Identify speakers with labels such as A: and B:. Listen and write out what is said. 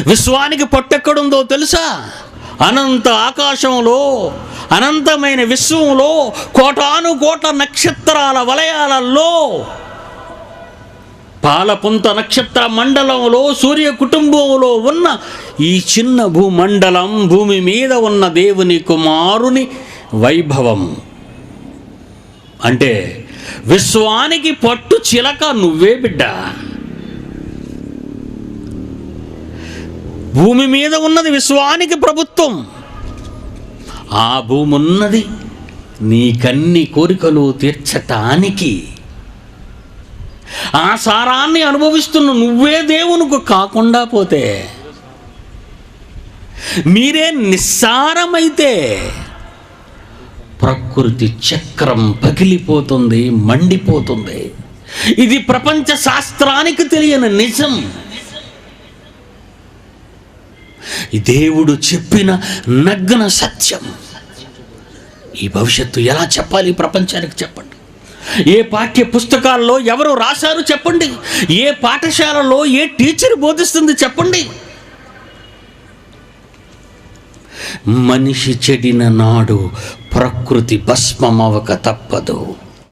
A: విశ్వానికి పొట్టెక్కడుందో తెలుసా? అనంత ఆకాశంలో, అనంతమైన విశ్వంలో, కోటాను కోట్ల నక్షత్రాల వలయాలలో, పాలపుంత నక్షత్ర మండలంలో, సూర్య కుటుంబంలో ఉన్న ఈ చిన్న భూమండలం, భూమి మీద ఉన్న దేవుని కుమారుని వైభవం. అంటే విశ్వానికి పట్టు చిలక నువ్వే బిడ్డ. భూమి మీద ఉన్నది విశ్వానికి ప్రభుత్వం. ఆ భూమి ఉన్నది నీ కన్ని కోరికలు తీర్చటానికి. ఆ సారాన్ని అనుభవిస్తున్న నువ్వే దేవునికి కాకుండా పోతే, మీరే నిస్సారమైతే ప్రకృతి చక్రం పగిలిపోతుంది, మండిపోతుంది. ఇది ప్రపంచ శాస్త్రానికి తెలియని నిజం. దేవుడు చెప్పిన నగ్న సత్యం. ఈ భవిష్యత్తు ఎలా చెప్పాలి ప్రపంచానికి చెప్పండి? ఏ పాఠ్య పుస్తకాల్లో ఎవరు రాశారు చెప్పండి? ఏ పాఠశాలలో ఏ టీచర్ బోధిస్తుంది చెప్పండి? మనిషి చెడిన నాడు ప్రకృతి భస్మమవక తప్పదు.